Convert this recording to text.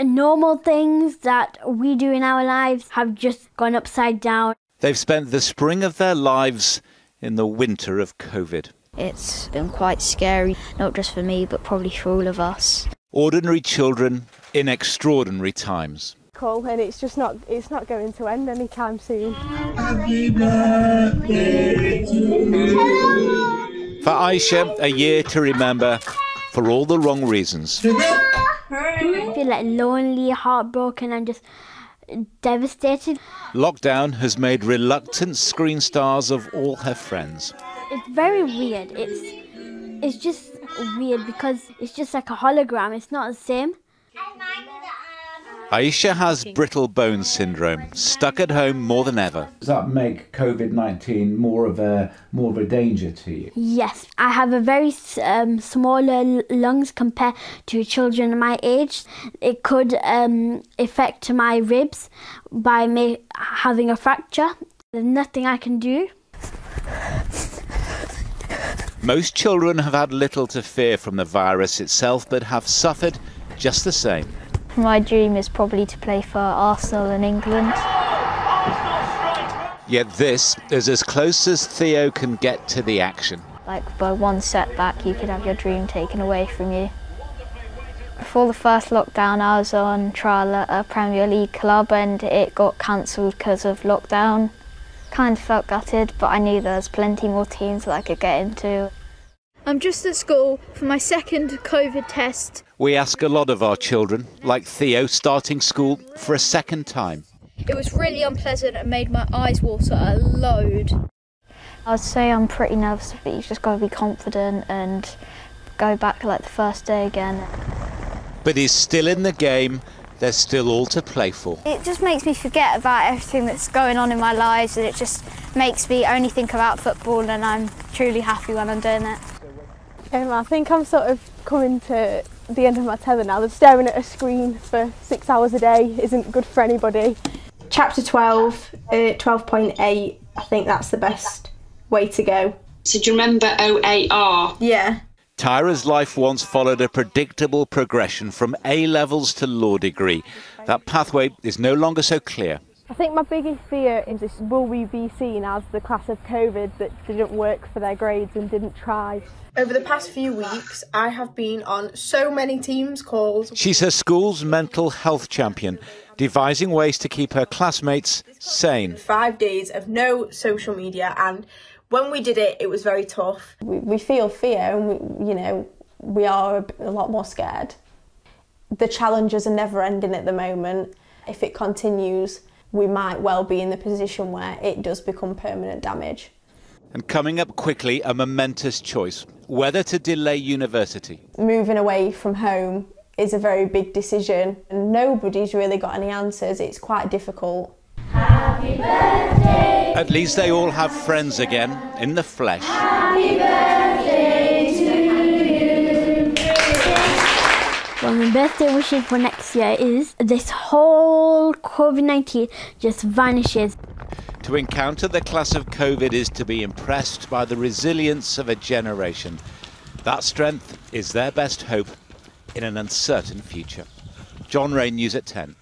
normal things that we do in our lives have just gone upside down. They've spent the spring of their lives in the winter of COVID. It's been quite scary, not just for me, but probably for all of us. Ordinary children in extraordinary times. Cool, and it's not going to end anytime soon. Happy birthday to you. For Aisha, a year to remember for all the wrong reasons. I feel like lonely, heartbroken and just devastated. Lockdown has made reluctant screen stars of all her friends. It's very weird. It's just weird because it's just like a hologram. It's not the same. Aisha has brittle bone syndrome, stuck at home more than ever. Does that make COVID-19 more of a danger to you? Yes, I have a very smaller lungs compared to children my age. It could affect my ribs by me having a fracture. There's nothing I can do. Most children have had little to fear from the virus itself, but have suffered just the same. My dream is probably to play for Arsenal in England. Yet this is as close as Theo can get to the action. Like by one setback you could have your dream taken away from you. Before the first lockdown I was on trial at a Premier League club and it got cancelled because of lockdown. Kind of felt gutted, but I knew there was plenty more teams that I could get into. I'm just at school for my second COVID test. We ask a lot of our children, like Theo starting school for a second time. It was really unpleasant and made my eyes water a load. I'd say I'm pretty nervous, but you've just got to be confident and go back like the first day again. But he's still in the game. There's still all to play for. It just makes me forget about everything that's going on in my life, and it just makes me only think about football, and I'm truly happy when I'm doing it. I think I'm sort of coming to the end of my tether now. Staring at a screen for 6 hours a day isn't good for anybody. Chapter 12, 12.8, I think that's the best way to go. So do you remember OAR? Yeah. Tyra's life once followed a predictable progression from A-levels to law degree. That pathway is no longer so clear. I think my biggest fear is this: will we be seen as the class of COVID that didn't work for their grades and didn't try? Over the past few weeks, I have been on so many Teams calls. She's her school's mental health champion, devising ways to keep her classmates sane. 5 days of no social media, and when we did it, it was very tough. We feel fear, and we are a lot more scared. The challenges are never ending at the moment. If it continues, we might well be in the position where it does become permanent damage. And coming up quickly, a momentous choice: whether to delay university. Moving away from home is a very big decision, and nobody's really got any answers. It's quite difficult. Happy birthday. At least they all have friends again, in the flesh. Happy birthday to you. Well, my birthday wishes for next year is this whole COVID-19 just vanishes. To encounter the class of COVID is to be impressed by the resilience of a generation. That strength is their best hope in an uncertain future. John Ray, News at 10.